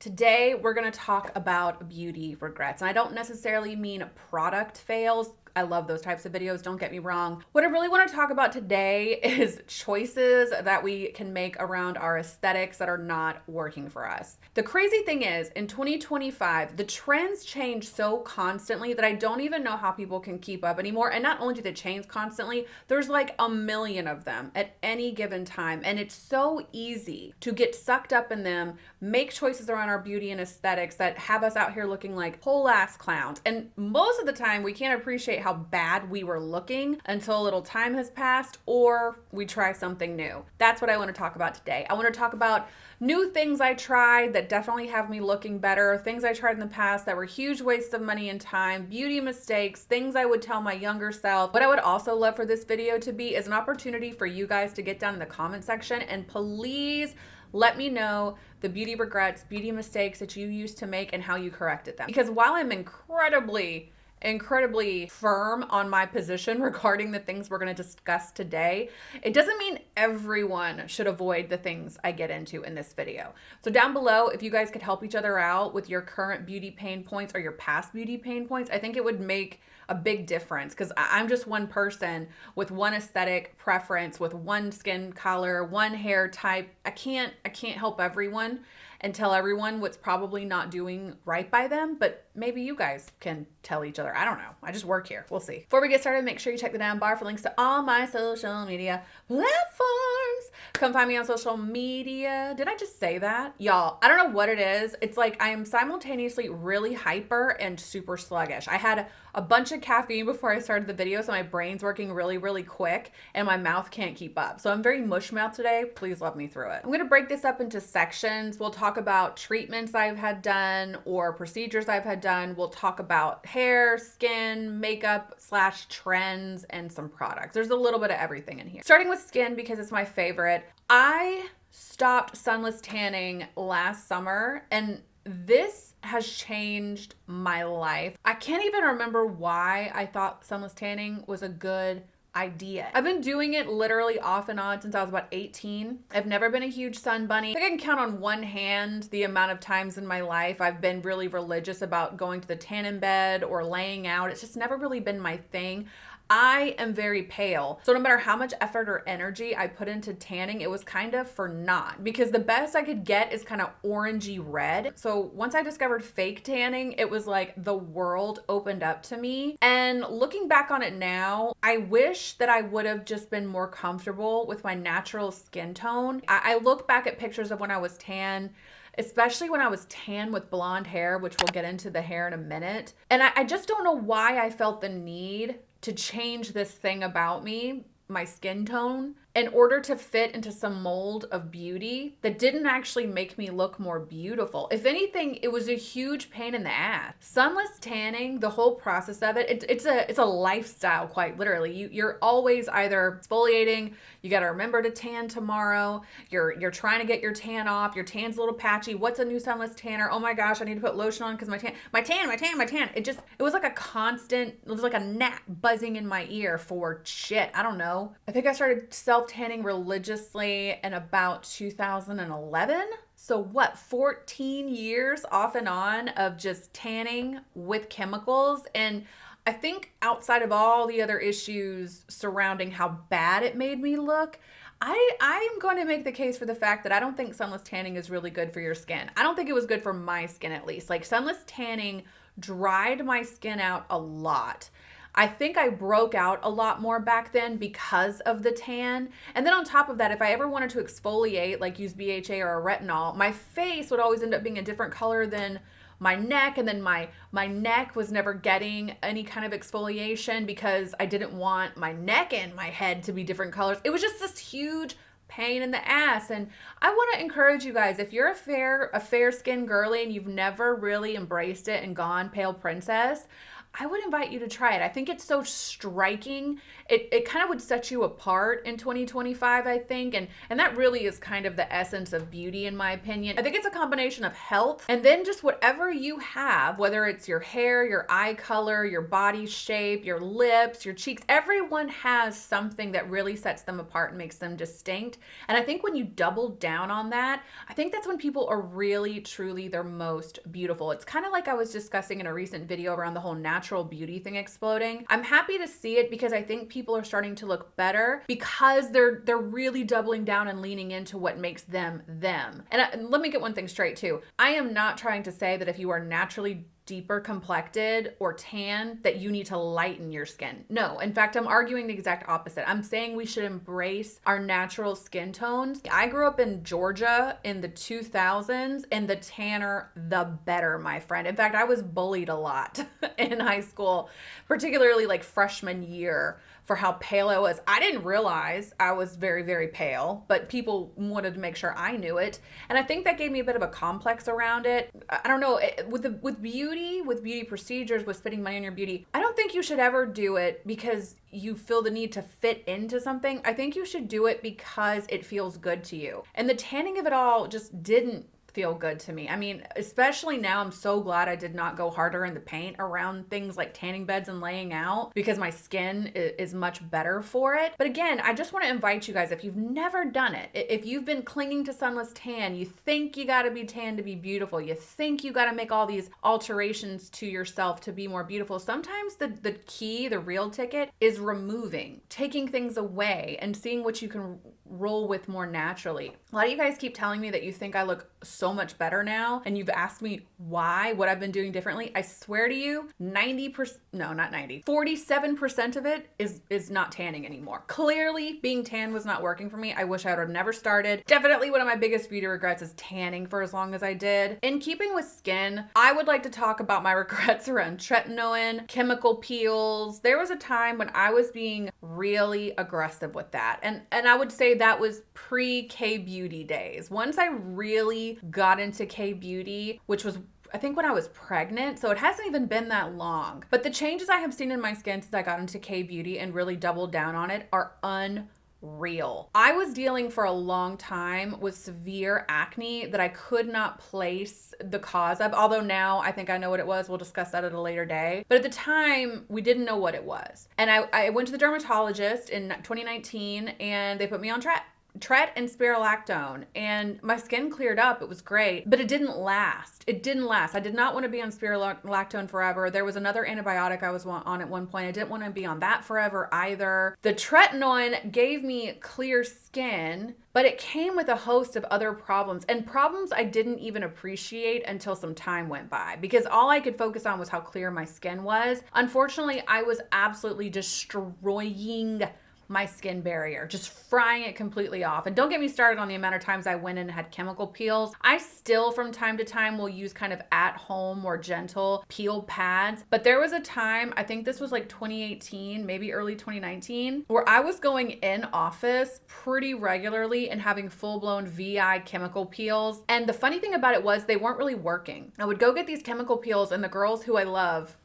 Today, we're going to talk about beauty regrets. And I don't necessarily mean product fails. I love those types of videos, don't get me wrong. What I really want to talk about today is choices that we can make around our aesthetics that are not working for us. The crazy thing is, in 2025, the trends change so constantly that I don't even know how people can keep up anymore. And not only do they change constantly, there's like a million of them at any given time. And it's so easy to get sucked up in them, make choices around our beauty and aesthetics that have us out here looking like whole ass clowns. And most of the time, we can't appreciate how bad we were looking until a little time has passed or we try something new. That's what I want to talk about today. I want to talk about new things I tried that definitely have me looking better, things I tried in the past that were huge wastes of money and time, beauty mistakes, things I would tell my younger self. What I would also love for this video to be is an opportunity for you guys to get down in the comment section and please let me know the beauty regrets, beauty mistakes that you used to make and how you corrected them. Because while I'm incredibly firm on my position regarding the things we're going to discuss today, it doesn't mean everyone should avoid the things I get into in this video. So down below, if you guys could help each other out with your current beauty pain points or your past beauty pain points, I think it would make a big difference because I'm just one person with one aesthetic preference, with one skin color, one hair type. I can't help everyone and tell everyone what's probably not doing right by them, but maybe you guys can tell each other. I don't know. I just work here. We'll see. Before we get started, make sure you check the down bar for links to all my social media platforms. Come find me on social media. Did I just say that? Y'all, I don't know what it is. It's like I am simultaneously really hyper and super sluggish. I had a bunch of caffeine before I started the video, so my brain's working really quick and my mouth can't keep up. So I'm very mush mouth today. Please love me through it. I'm going to break this up into sections. We'll talk about treatments I've had done or procedures I've had done. We'll talk about hair, skin, makeup / trends, and some products. There's a little bit of everything in here. Starting with skin because it's my favorite. I stopped sunless tanning last summer and this has changed my life. I can't even remember why I thought sunless tanning was a good idea. I've been doing it literally off and on since I was about 18. I've never been a huge sun bunny. I think I can count on one hand the amount of times in my life I've been really religious about going to the tanning bed or laying out. It's just never really been my thing. I am very pale. So no matter how much effort or energy I put into tanning, it was kind of for naught because the best I could get is kind of orangey red. So once I discovered fake tanning, it was like the world opened up to me. And looking back on it now, I wish that I would have just been more comfortable with my natural skin tone. I look back at pictures of when I was tan, especially when I was tan with blonde hair, which we'll get into the hair in a minute. And I just don't know why I felt the need to change this thing about me, my skin tone, in order to fit into some mold of beauty that didn't actually make me look more beautiful. If anything, it was a huge pain in the ass. Sunless tanning, the whole process of it, it's a lifestyle, quite literally. You're always either exfoliating, you gotta remember to tan tomorrow, you're trying to get your tan off, your tan's a little patchy, what's a new sunless tanner? Oh my gosh, I need to put lotion on because my tan. It was like a constant, it was like a gnat buzzing in my ear for shit. I don't know. I think I started self-tanning religiously in about 2011. So what, 14 years off and on of just tanning with chemicals. And I think outside of all the other issues surrounding how bad it made me look, I am going to make the case for the fact that I don't think sunless tanning is really good for your skin. I don't think it was good for my skin, at least. Like, sunless tanning dried my skin out a lot. I think I broke out a lot more back then because of the tan. And then on top of that, if I ever wanted to exfoliate, like use BHA or a retinol, my face would always end up being a different color than my neck. And then my neck was never getting any kind of exfoliation because I didn't want my neck and my head to be different colors. It was just this huge pain in the ass. And I want to encourage you guys, if you're a fair skinned girly and you've never really embraced it and gone pale princess, I would invite you to try it. I think it's so striking. It kind of would set you apart in 2025, I think. And that really is kind of the essence of beauty, in my opinion. I think it's a combination of health and then just whatever you have, whether it's your hair, your eye color, your body shape, your lips, your cheeks. Everyone has something that really sets them apart and makes them distinct. And I think when you double down on that, I think that's when people are really, truly their most beautiful. It's kind of like I was discussing in a recent video around the whole natural beauty thing exploding. I'm happy to see it because I think people are starting to look better because they're really doubling down and leaning into what makes them them. And let me get one thing straight too. I am not trying to say that if you are naturally deeper complected or tan that you need to lighten your skin. No, in fact, I'm arguing the exact opposite. I'm saying we should embrace our natural skin tones. I grew up in Georgia in the 2000s, and the tanner, the better, my friend. In fact, I was bullied a lot in high school, particularly like freshman year, for how pale I was. I didn't realize I was very, very pale, but people wanted to make sure I knew it. And I think that gave me a bit of a complex around it. I don't know, with beauty procedures, with spending money on your beauty, I don't think you should ever do it because you feel the need to fit into something. I think you should do it because it feels good to you. And the tanning of it all just didn't feel good to me. I mean, especially now, I'm so glad I did not go harder in the paint around things like tanning beds and laying out because my skin is much better for it. But again, I just want to invite you guys, if you've never done it, if you've been clinging to Sunless Tan, you think you got to be tan to be beautiful, you think you got to make all these alterations to yourself to be more beautiful. Sometimes the key, the real ticket is removing, taking things away and seeing what you can roll with more naturally. A lot of you guys keep telling me that you think I look so much better now, and you've asked me why, what I've been doing differently. I swear to you, 47% of it is not tanning anymore. Clearly, being tan was not working for me. I wish I would have never started. Definitely one of my biggest beauty regrets is tanning for as long as I did. In keeping with skin, I would like to talk about my regrets around tretinoin, chemical peels. There was a time when I was being really aggressive with that. And I would say that was pre-K-beauty days. Once I really got into K-beauty, which was I think when I was pregnant, so it hasn't even been that long. But the changes I have seen in my skin since I got into K-beauty and really doubled down on it are unreal. I was dealing for a long time with severe acne that I could not place the cause of, although now I think I know what it was. We'll discuss that at a later day. But at the time, we didn't know what it was. And I went to the dermatologist in 2019 and they put me on Tret and spirulactone, and my skin cleared up. It was great, but it didn't last. I did not want to be on spirulactone forever. There was another antibiotic I was on at one point. I didn't want to be on that forever either. The tretinoin gave me clear skin, but it came with a host of other problems, and problems I didn't even appreciate until some time went by, because all I could focus on was how clear my skin was. Unfortunately, I was absolutely destroying my skin barrier, just frying it completely off. And don't get me started on the amount of times I went in and had chemical peels. I still from time to time will use kind of at home or gentle peel pads. But there was a time, I think this was like 2018, maybe early 2019, where I was going in office pretty regularly and having full-blown VI chemical peels. And the funny thing about it was they weren't really working. I would go get these chemical peels, and the girls who I love,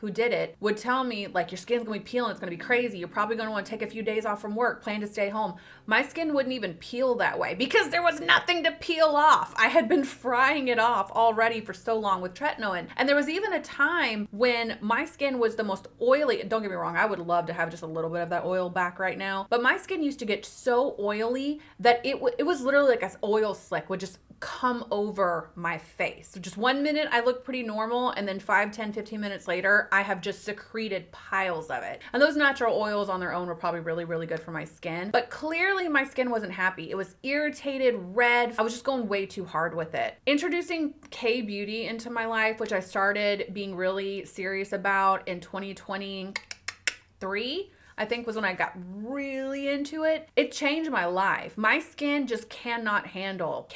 who did it, would tell me, like, your skin's gonna be peeling, it's gonna be crazy. You're probably gonna wanna take a few days off from work, plan to stay home. My skin wouldn't even peel that way because there was nothing to peel off. I had been frying it off already for so long with tretinoin. And there was even a time when my skin was the most oily. Don't get me wrong, I would love to have just a little bit of that oil back right now. But my skin used to get so oily that it was literally like an oil slick would just come over my face. So just 1 minute I look pretty normal, and then 5, 10, 15 minutes later, I have just secreted piles of it. And those natural oils on their own were probably really, really good for my skin. But clearly my skin wasn't happy. It was irritated, red. I was just going way too hard with it. Introducing K-beauty into my life, which I started being really serious about in 2023, I think was when I got really into it. It changed my life. My skin just cannot handle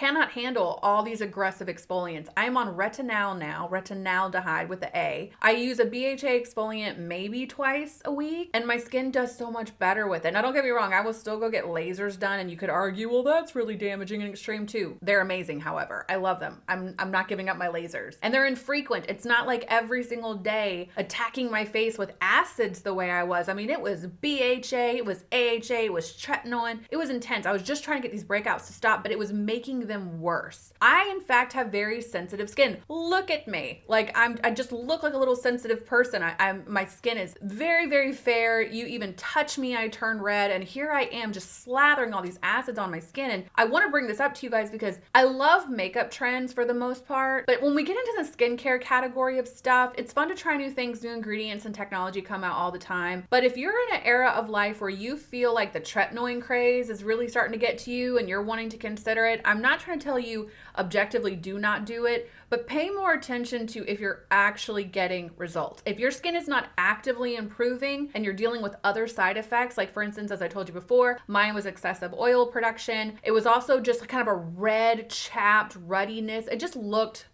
all these aggressive exfoliants. I'm on retinol now, retinaldehyde with the A. I use a BHA exfoliant maybe twice a week, and my skin does so much better with it. Now, don't get me wrong, I will still go get lasers done, and you could argue, well, that's really damaging and extreme too. They're amazing, however. I love them. I'm not giving up my lasers. And they're infrequent. It's not like every single day attacking my face with acids the way I was. I mean, it was BHA, it was AHA, it was tretinoin. It was intense. I was just trying to get these breakouts to stop, but it was making them worse. I, in fact, have very sensitive skin. Look at me. Like, I just look like a little sensitive person. My skin is very, very fair. You even touch me, I turn red. And here I am just slathering all these acids on my skin. And I want to bring this up to you guys because I love makeup trends for the most part. But when we get into the skincare category of stuff, it's fun to try new things, new ingredients, and technology come out all the time. But if you're in an era of life where you feel like the tretinoin craze is really starting to get to you and you're wanting to consider it, I'm not trying to tell you objectively do not do it, but pay more attention to if you're actually getting results. If your skin is not actively improving and you're dealing with other side effects, like for instance, as I told you before, mine was excessive oil production. It was also just kind of a red, chapped ruddiness. It just looked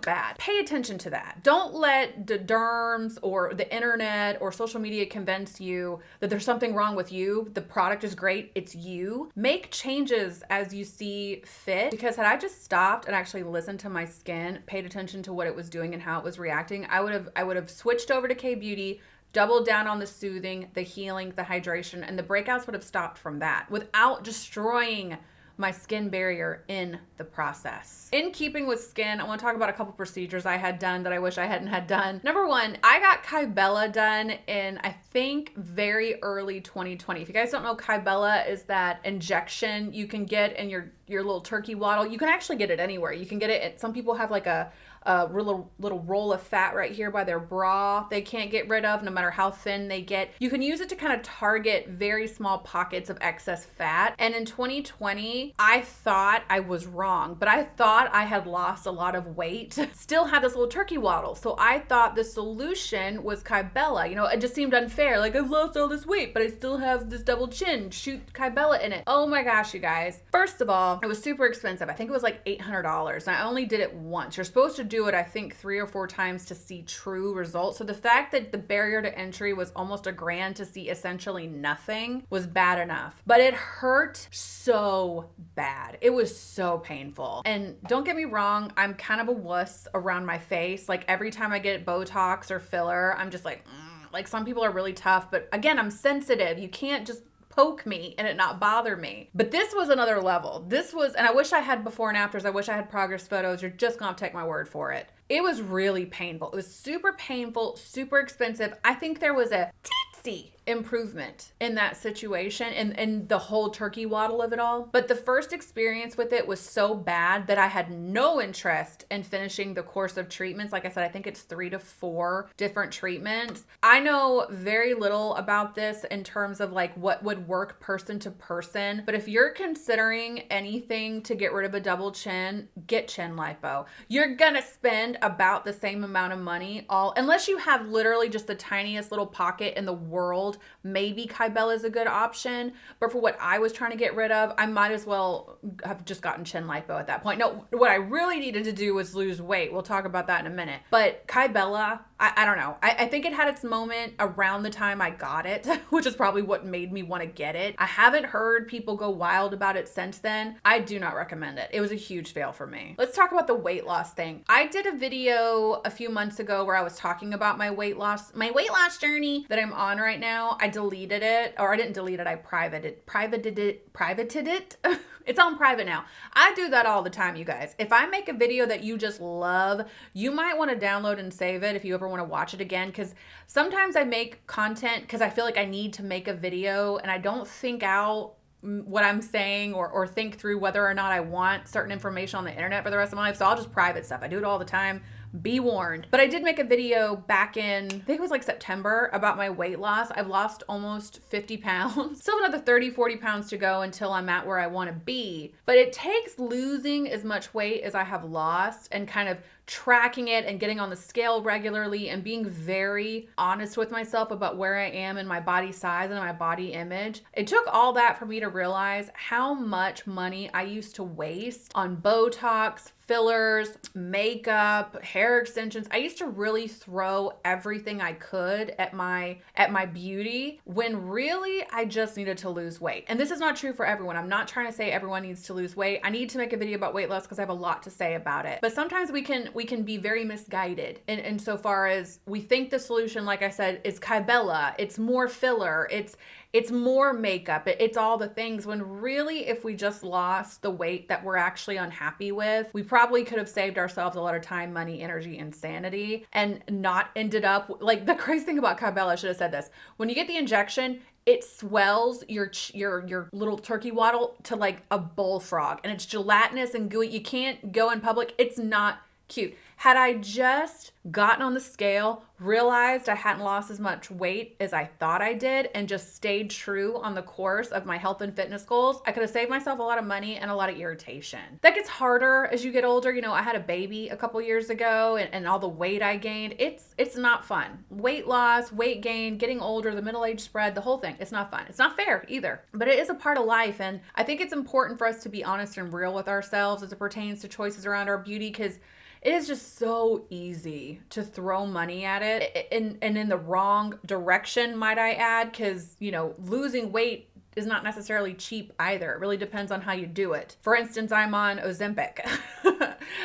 bad. Pay attention to that. Don't let the derms or the internet or social media convince you that there's something wrong with you. The product is great. It's you. Make changes as you see fit, because had I just stopped and actually listened to my skin, paid attention to what it was doing and how it was reacting, I would have switched over to K-Beauty, doubled down on the soothing, the healing, the hydration, and the breakouts would have stopped from that without destroying my skin barrier in the process. In keeping with skin, I want to talk about a couple procedures I had done that I wish I hadn't had done. Number one, I got Kybella done in, I think, very early 2020. If you guys don't know, Kybella is that injection you can get in your little turkey waddle. You can actually get it anywhere. You can get it at, some people have like a little roll of fat right here by their bra they can't get rid of no matter how thin they get. You can use it to kind of target very small pockets of excess fat. And in 2020, I thought I was wrong, but I thought I had lost a lot of weight. Still had this little turkey waddle. So I thought the solution was Kybella. You know, it just seemed unfair. Like, I've lost all this weight, but I still have this double chin. Shoot Kybella in it. Oh my gosh, you guys. First of all, it was super expensive. I think it was like $800. And I only did it once. You're supposed to do it, I think, 3 or 4 times to see true results. So the fact that the barrier to entry was almost $1,000 to see essentially nothing was bad enough. But it hurt so bad. It was so painful. And don't get me wrong, I'm kind of a wuss around my face. Like every time I get Botox or filler, I'm just like, like some people are really tough. But again, I'm sensitive. You can't just poke me and it not bother me. But this was another level. This was, and I wish I had before and afters. I wish I had progress photos. You're just gonna have to take my word for it. It was really painful. It was super painful, super expensive. I think there was a teensy improvement in that situation and the whole turkey waddle of it all. But the first experience with it was so bad that I had no interest in finishing the course of treatments. Like I said, I think it's 3 to 4 different treatments. I know very little about this in terms of like what would work person to person. But if you're considering anything to get rid of a double chin, get chin lipo. You're gonna spend about the same amount of money unless you have literally just the tiniest little pocket in the world. Maybe Kybella is a good option, but for what I was trying to get rid of, I might as well have just gotten chin lipo at that point. No, what I really needed to do was lose weight. We'll talk about that in a minute. But Kybella, I don't know. I think it had its moment around the time I got it, which is probably what made me want to get it. I haven't heard people go wild about it since then. I do not recommend it. It was a huge fail for me. Let's talk about the weight loss thing. I did a video a few months ago where I was talking about my weight loss journey that I'm on right now. I deleted it, or I didn't delete it. I privated it. It's on private now. I do that all the time, you guys. If I make a video that you just love, you might want to download and save it if you ever want to watch it again, because sometimes I make content because I feel like I need to make a video and I don't think out what I'm saying or think through whether or not I want certain information on the internet for the rest of my life. So I'll just private stuff. I do it all the time. Be warned. But I did make a video back in, I think it was like September, about my weight loss. I've lost almost 50 pounds. Still another 30, 40 pounds to go until I'm at where I want to be. But it takes losing as much weight as I have lost and kind of tracking it and getting on the scale regularly and being very honest with myself about where I am in my body size and my body image, it took all that for me to realize how much money I used to waste on Botox, fillers, makeup, hair extensions. I used to really throw everything I could at my beauty when really I just needed to lose weight. And this is not true for everyone. I'm not trying to say everyone needs to lose weight. I need to make a video about weight loss because I have a lot to say about it. But sometimes we can be very misguided in so far as we think the solution, like I said, is Kybella, it's more filler, it's more makeup, it's all the things, when really if we just lost the weight that we're actually unhappy with, we probably could have saved ourselves a lot of time, money, energy, and sanity, and not ended up like the crazy thing about Kybella. I should have said this. When you get the injection, it swells your little turkey waddle to like a bullfrog, and it's gelatinous and gooey. You can't go in public. It's not cute. Had I just gotten on the scale, realized I hadn't lost as much weight as I thought I did, and just stayed true on the course of my health and fitness goals, I could have saved myself a lot of money and a lot of irritation. That gets harder as you get older. You know, I had a baby a couple years ago, and all the weight I gained, it's not fun. Weight loss, weight gain, getting older, the middle age spread, the whole thing, it's not fun. It's not fair either, but it is a part of life. And I think it's important for us to be honest and real with ourselves as it pertains to choices around our beauty, because it is just so easy to throw money at it and in the wrong direction, might I add, because, you know, losing weight is not necessarily cheap either. It really depends on how you do it. For instance, I'm on Ozempic.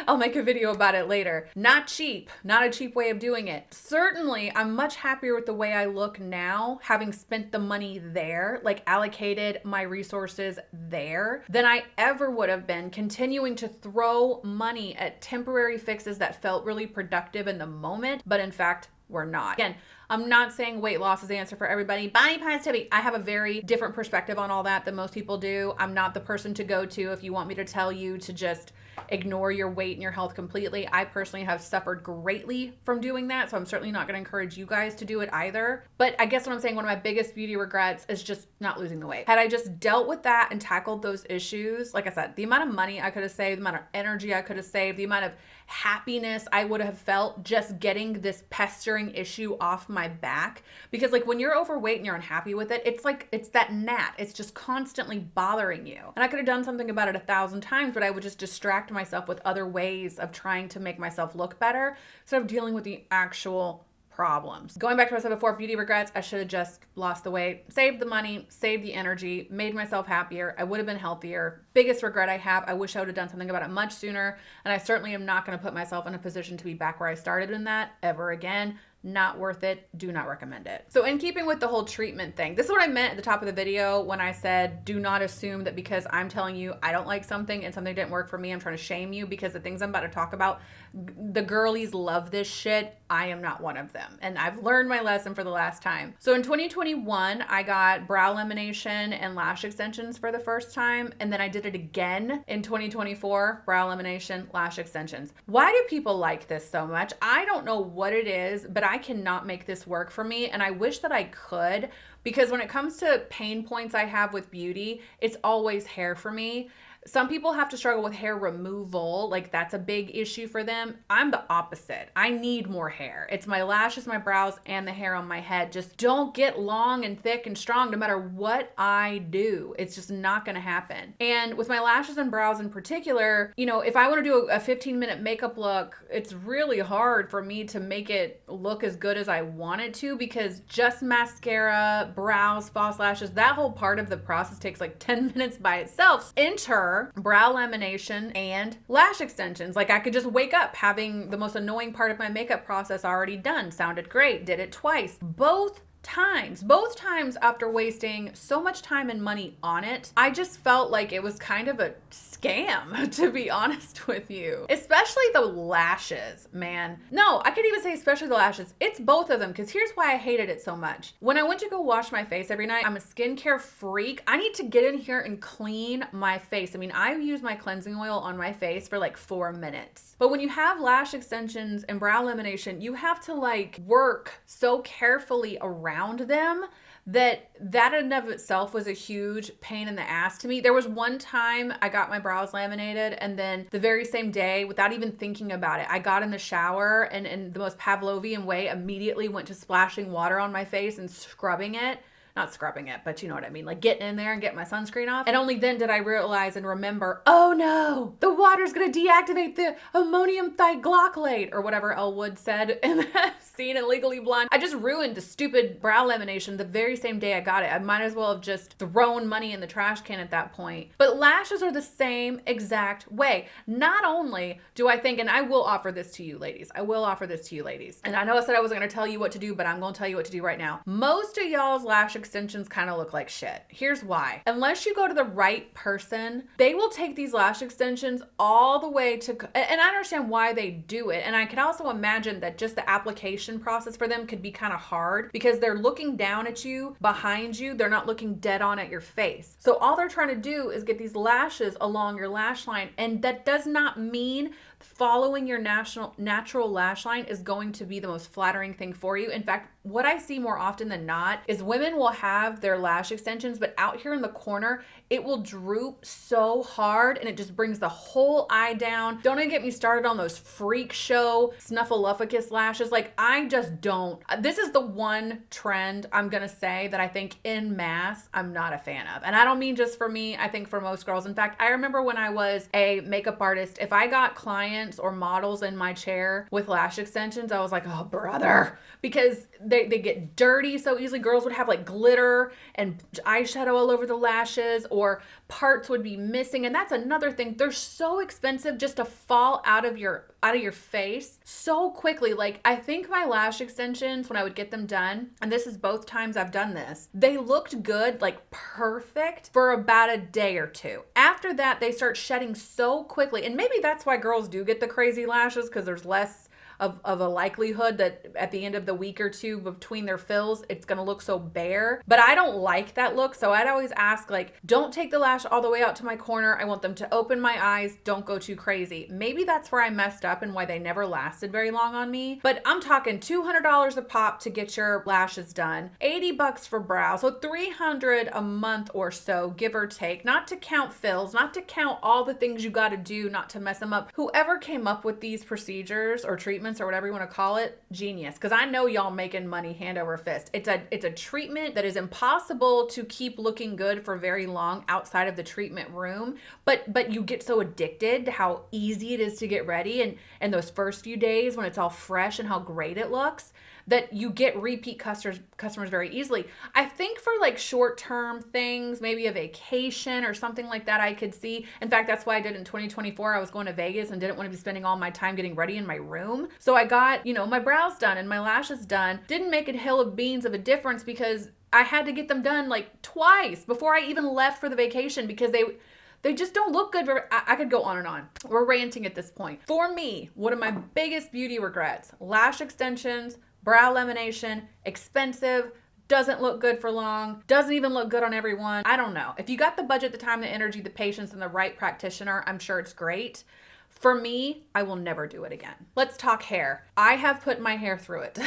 I'll make a video about it later. Not cheap, not a cheap way of doing it. Certainly, I'm much happier with the way I look now, having spent the money there, like allocated my resources there, than I ever would have been continuing to throw money at temporary fixes that felt really productive in the moment, but in fact, we're not. Again, I'm not saying weight loss is the answer for everybody. Body positivity. I have a very different perspective on all that than most people do. I'm not the person to go to if you want me to tell you to just ignore your weight and your health completely. I personally have suffered greatly from doing that, so I'm certainly not going to encourage you guys to do it either. But I guess what I'm saying, one of my biggest beauty regrets is just not losing the weight. Had I just dealt with that and tackled those issues, like I said, the amount of money I could have saved, the amount of energy I could have saved, the amount of happiness I would have felt just getting this pestering issue off my back. Because like when you're overweight and you're unhappy with it, it's like, it's that gnat. It's just constantly bothering you. And I could have done something about it 1,000 times, but I would just distract myself with other ways of trying to make myself look better instead of dealing with the actual problems. Going back to what I said before, beauty regrets, I should have just lost the weight, saved the money, saved the energy, made myself happier. I would have been healthier. Biggest regret I have, I wish I would have done something about it much sooner. And I certainly am not going to put myself in a position to be back where I started in that ever again. Not worth it. Do not recommend it. So in keeping with the whole treatment thing, this is what I meant at the top of the video when I said, do not assume that because I'm telling you I don't like something and something didn't work for me, I'm trying to shame you, because the things I'm about to talk about, the girlies love this shit. I am not one of them. And I've learned my lesson for the last time. So in 2021, I got brow lamination and lash extensions for the first time. And then I did it again in 2024, brow lamination, lash extensions. Why do people like this so much? I don't know what it is, but I cannot make this work for me. And I wish that I could, because when it comes to pain points I have with beauty, it's always hair for me. Some people have to struggle with hair removal, like that's a big issue for them. I'm the opposite. I need more hair. It's my lashes, my brows, and the hair on my head just don't get long and thick and strong no matter what I do. It's just not gonna happen. And with my lashes and brows in particular, you know, if I wanna do a 15-minute makeup look, it's really hard for me to make it look as good as I want it to, because just mascara, brows, false lashes, that whole part of the process takes like 10 minutes by itself. Enter brow lamination and lash extensions. Like I could just wake up having the most annoying part of my makeup process already done. Sounded great. Did it twice. Both times after wasting so much time and money on it, I just felt like it was kind of a scam, to be honest with you. Especially the lashes, man. No, I could even say especially the lashes. It's both of them, because here's why I hated it so much. When I went to go wash my face every night, I'm a skincare freak. I need to get in here and clean my face. I mean, I use my cleansing oil on my face for like 4 minutes. But when you have lash extensions and brow lamination, you have to like work so carefully around around them, that in and of itself was a huge pain in the ass to me. There was one time I got my brows laminated, and then the very same day, without even thinking about it, I got in the shower and in the most Pavlovian way immediately went to splashing water on my face and scrubbing it. Not scrubbing it, but you know what I mean, like getting in there and getting my sunscreen off. And only then did I realize and remember, oh no, the water's gonna deactivate the ammonium thioglycolate, or whatever Elle Wood said in that scene in Legally Blonde. I just ruined the stupid brow lamination the very same day I got it. I might as well have just thrown money in the trash can at that point. But lashes are the same exact way. Not only do I think, and I will offer this to you ladies, and I know I said I wasn't gonna tell you what to do, but I'm gonna tell you what to do right now. Most of y'all's lash extensions kind of look like shit. Here's why. Unless you go to the right person, they will take these lash extensions all the way to, and I understand why they do it. And I can also imagine that just the application process for them could be kind of hard because they're looking down at you, behind you. They're not looking dead on at your face. So all they're trying to do is get these lashes along your lash line. And that does not mean following your natural lash line is going to be the most flattering thing for you. In fact, what I see more often than not is women will have their lash extensions, but out here in the corner, it will droop so hard and it just brings the whole eye down. Don't even get me started on those freak show snuffleupagus lashes. Like, I just don't. This is the one trend I'm gonna say that I think en masse I'm not a fan of. And I don't mean just for me, I think for most girls. In fact, I remember when I was a makeup artist, if I got clients or models in my chair with lash extensions, I was like, oh brother, because they get dirty so easily. Girls would have like glitter and eyeshadow all over the lashes, or parts would be missing. And that's another thing. They're so expensive just to fall out of your face so quickly. Like, I think my lash extensions, when I would get them done, and this is both times I've done this, they looked good, like perfect, for about a day or two. After that, they start shedding so quickly. And maybe that's why girls do get the crazy lashes, because there's less of a likelihood that at the end of the week or two between their fills, it's gonna look so bare. But I don't like that look, so I'd always ask, like, don't take the lash all the way out to my corner. I want them to open my eyes. Don't go too crazy. Maybe that's where I messed up and why they never lasted very long on me. But I'm talking $200 a pop to get your lashes done, $80 for brows, so $300 a month or so, give or take. Not to count fills, not to count all the things you got to do not to mess them up. Whoever came up with these procedures or treatments or whatever you want to call it, genius. Because I know y'all making money hand over fist. It's a treatment that is impossible to keep looking good for very long outside of the treatment room. But you get so addicted to how easy it is to get ready and those first few days when it's all fresh and how great it looks, that you get repeat customers very easily. I think for like short-term things, maybe a vacation or something like that, I could see. In fact, that's why I did in 2024. I was going to Vegas and didn't want to be spending all my time getting ready in my room. So I got, my brows done and my lashes done. Didn't make a hill of beans of a difference because I had to get them done like twice before I even left for the vacation, because they just don't look good. I could go on and on. We're ranting at this point. For me, one of my biggest beauty regrets: lash extensions, brow lamination, expensive, doesn't look good for long, doesn't even look good on everyone. I don't know. If you got the budget, the time, the energy, the patience, and the right practitioner, I'm sure it's great. For me, I will never do it again. Let's talk hair. I have put my hair through it.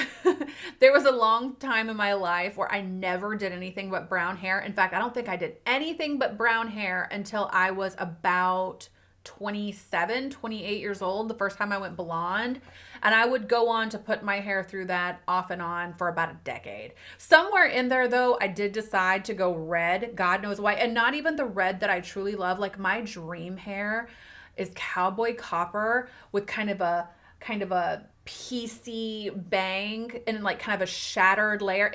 There was a long time in my life where I never did anything but brown hair. In fact, I don't think I did anything but brown hair until I was about 27, 28 years old, the first time I went blonde. And I would go on to put my hair through that off and on for about a decade. Somewhere in there though, I did decide to go red, God knows why. And not even the red that I truly love. Like, my dream hair is cowboy copper with kind of a piecey bang and like kind of a shattered layer.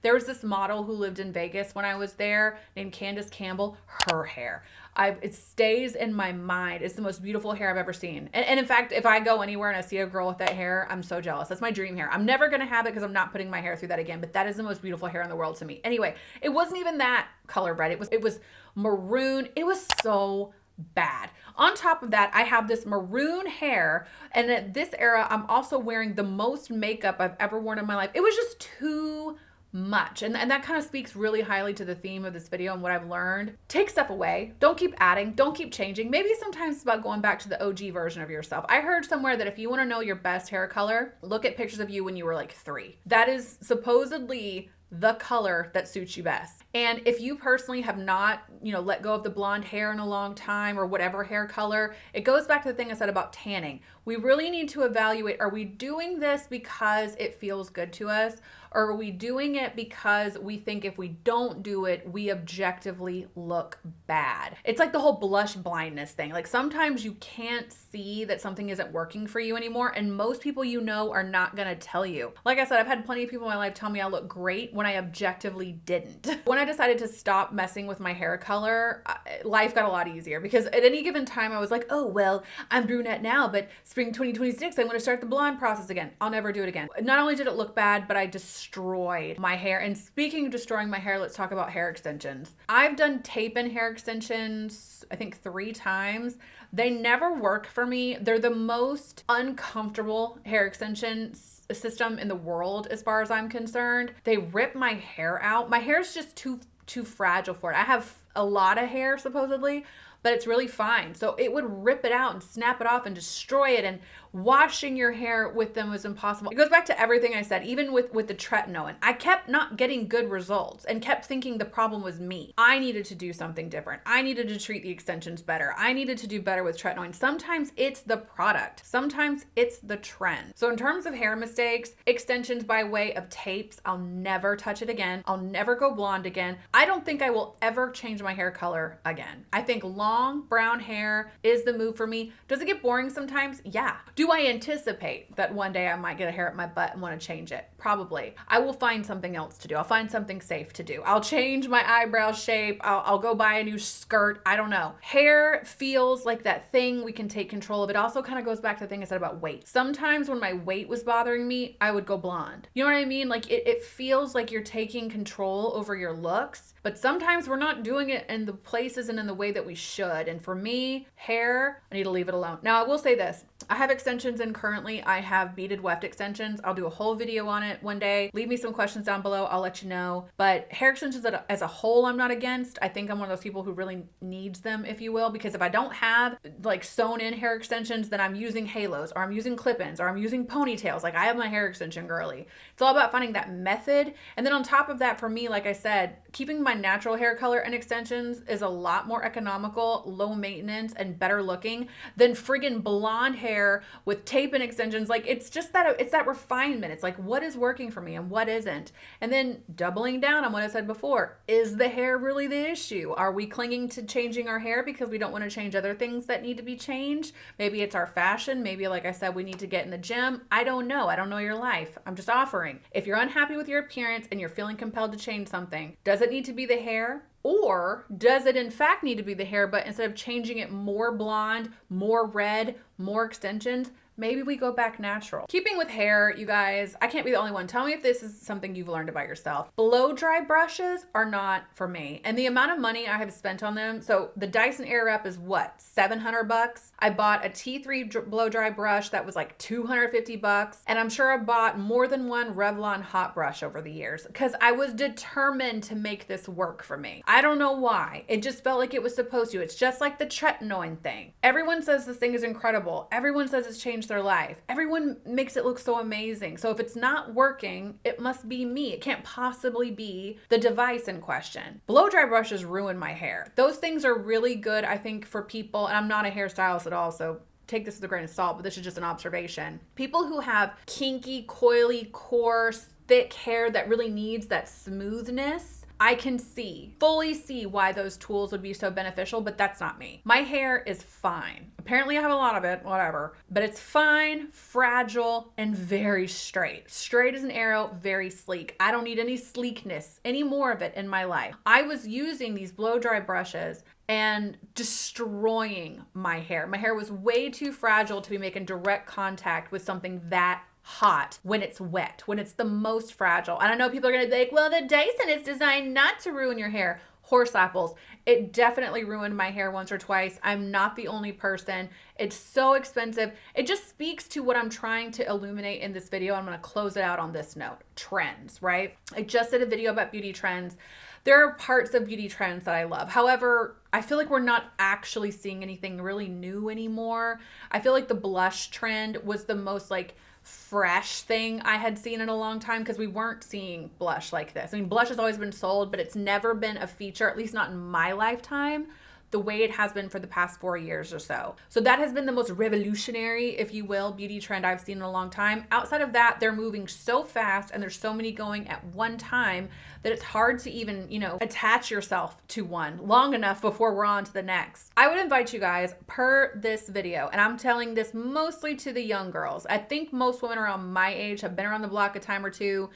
There was this model who lived in Vegas when I was there named Candace Campbell. Her hair, it stays in my mind. It's the most beautiful hair I've ever seen. And in fact, if I go anywhere and I see a girl with that hair, I'm so jealous. That's my dream hair. I'm never going to have it because I'm not putting my hair through that again, but that is the most beautiful hair in the world to me. Anyway, it wasn't even that color red. It was maroon. It was so bad. On top of that, I have this maroon hair, and at this era, I'm also wearing the most makeup I've ever worn in my life. It was just too much. And that kind of speaks really highly to the theme of this video and what I've learned. Take stuff away. Don't keep adding. Don't keep changing. Maybe sometimes it's about going back to the OG version of yourself. I heard somewhere that if you want to know your best hair color, look at pictures of you when you were like 3. That is supposedly the color that suits you best. And if you personally have not, let go of the blonde hair in a long time or whatever hair color, it goes back to the thing I said about tanning. We really need to evaluate, are we doing this because it feels good to us? Or are we doing it because we think if we don't do it, we objectively look bad? It's like the whole blush blindness thing. Like sometimes you can't see that something isn't working for you anymore. And most people are not going to tell you. Like I said, I've had plenty of people in my life tell me I look great when I objectively didn't. When I decided to stop messing with my hair color, life got a lot easier because at any given time I was like, oh, well, I'm brunette now, but spring 2026, I'm going to start the blonde process again. I'll never do it again. Not only did it look bad, but I destroyed my hair. And speaking of destroying my hair, let's talk about hair extensions. I've done tape-in hair extensions, I think 3 times. They never work for me. They're the most uncomfortable hair extensions system in the world as far as I'm concerned. They rip my hair out. My hair is just too fragile for it. I have a lot of hair supposedly, but it's really fine. So it would rip it out and snap it off and destroy it, and washing your hair with them was impossible. It goes back to everything I said, even with the tretinoin. I kept not getting good results and kept thinking the problem was me. I needed to do something different. I needed to treat the extensions better. I needed to do better with tretinoin. Sometimes it's the product. Sometimes it's the trend. So in terms of hair mistakes, extensions by way of tapes, I'll never touch it again. I'll never go blonde again. I don't think I will ever change my hair color again. I think long brown hair is the move for me. Does it get boring sometimes? Yeah. Do I anticipate that one day I might get a hair up my butt and want to change it? Probably. I will find something else to do. I'll find something safe to do. I'll change my eyebrow shape. I'll go buy a new skirt. I don't know. Hair feels like that thing we can take control of. It also kind of goes back to the thing I said about weight. Sometimes when my weight was bothering me, I would go blonde. You know what I mean? Like it feels like you're taking control over your looks, but sometimes we're not doing it in the places and in the way that we should. And for me, hair, I need to leave it alone. Now I will say this. I have extensions in currently. I have beaded weft extensions. I'll do a whole video on it one day. Leave me some questions down below. I'll let you know. But hair extensions as a whole, I'm not against. I think I'm one of those people who really needs them, if you will, because if I don't have like sewn in hair extensions, then I'm using halos or I'm using clip-ins or I'm using ponytails. Like I have my hair extension girly. It's all about finding that method. And then on top of that, for me, like I said, keeping my natural hair color and extensions is a lot more economical, low maintenance, and better looking than friggin' blonde hair with tape and extensions. Like it's just that it's that refinement. It's like what is working for me and what isn't. And then doubling down on what I said before, is the hair really the issue? Are we clinging to changing our hair because we don't want to change other things that need to be changed? Maybe it's our fashion. Maybe, like I said, we need to get in the gym. I don't know. I don't know your life. I'm just offering. If you're unhappy with your appearance and you're feeling compelled to change something, does it need to be the hair? Or does it in fact need to be the hair, but instead of changing it more blonde, more red, more extensions, maybe we go back natural? Keeping with hair, you guys, I can't be the only one. Tell me if this is something you've learned about yourself. Blow dry brushes are not for me. And the amount of money I have spent on them. So the Dyson Airwrap is what? $700. I bought a T3 blow dry brush that was like $250. And I'm sure I bought more than one Revlon hot brush over the years because I was determined to make this work for me. I don't know why. It just felt like it was supposed to. It's just like the tretinoin thing. Everyone says this thing is incredible. Everyone says it's changed their life. Everyone makes it look so amazing. So if it's not working, it must be me. It can't possibly be the device in question. Blow dry brushes ruin my hair. Those things are really good, I think, for people, and I'm not a hairstylist at all, so take this with a grain of salt, but this is just an observation. People who have kinky, coily, coarse, thick hair that really needs that smoothness, I can fully see why those tools would be so beneficial, but that's not me. My hair is fine. Apparently I have a lot of it, whatever, but it's fine, fragile, and very straight. Straight as an arrow, very sleek. I don't need any sleekness, any more of it in my life. I was using these blow dry brushes and destroying my hair. My hair was way too fragile to be making direct contact with something that hot when it's wet, when it's the most fragile. And I know people are gonna be like, well, the Dyson is designed not to ruin your hair. horse apples. It definitely ruined my hair once or twice. I'm not the only person. It's so expensive. It just speaks to what I'm trying to illuminate in this video. I'm going to close it out on this note. Trends, right? I just did a video about beauty trends. There are parts of beauty trends that I love. However, I feel like we're not actually seeing anything really new anymore. I feel like the blush trend was the most like fresh thing I had seen in a long time, because we weren't seeing blush like this. I mean, blush has always been sold, but it's never been a feature, at least not in my lifetime, the way it has been for the past 4 years or so. So that has been the most revolutionary, if you will, beauty trend I've seen in a long time. Outside of that, they're moving so fast and there's so many going at one time that it's hard to even, attach yourself to one long enough before we're on to the next. I would invite you guys, per this video, and I'm telling this mostly to the young girls. I think most women around my age have been around the block a time or two.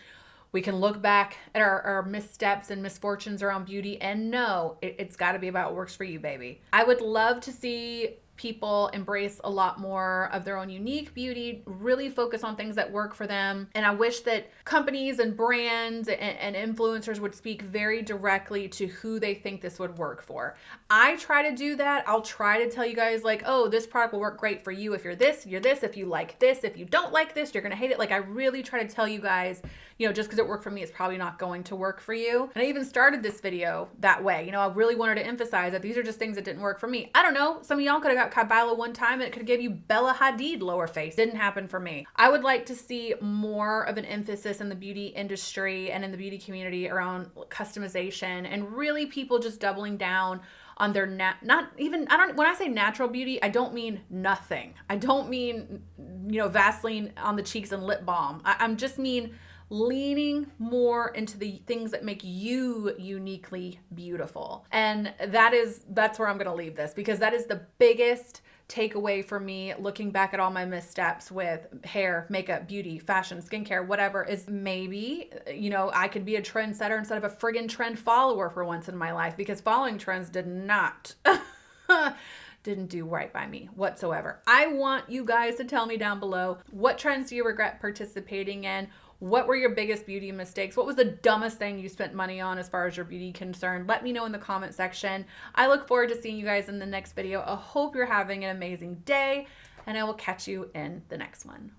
We can look back at our missteps and misfortunes around beauty and know it's got to be about what works for you, baby. I would love to see people embrace a lot more of their own unique beauty, really focus on things that work for them. And I wish that companies and brands and influencers would speak very directly to who they think this would work for. I try to do that. I'll try to tell you guys like, oh, this product will work great for you if you're this, if you like this, if you don't like this, you're going to hate it. Like I really try to tell you guys, just because it worked for me, it's probably not going to work for you. And I even started this video that way. I really wanted to emphasize that these are just things that didn't work for me. I don't know. Some of y'all could have got Kybella one time and it could have gave you Bella Hadid lower face. Didn't happen for me. I would like to see more of an emphasis in the beauty industry and in the beauty community around customization, and really people just doubling down on their when I say natural beauty, I don't mean nothing. I don't mean, Vaseline on the cheeks and lip balm. I'm just mean leaning more into the things that make you uniquely beautiful. And that's where I'm going to leave this, because that is the biggest takeaway for me looking back at all my missteps with hair, makeup, beauty, fashion, skincare, whatever, is maybe, I could be a trendsetter instead of a friggin' trend follower for once in my life, because following trends didn't do right by me whatsoever. I want you guys to tell me down below, what trends do you regret participating in? What were your biggest beauty mistakes? What was the dumbest thing you spent money on as far as your beauty concerned? Let me know in the comment section. I look forward to seeing you guys in the next video. I hope you're having an amazing day, and I will catch you in the next one.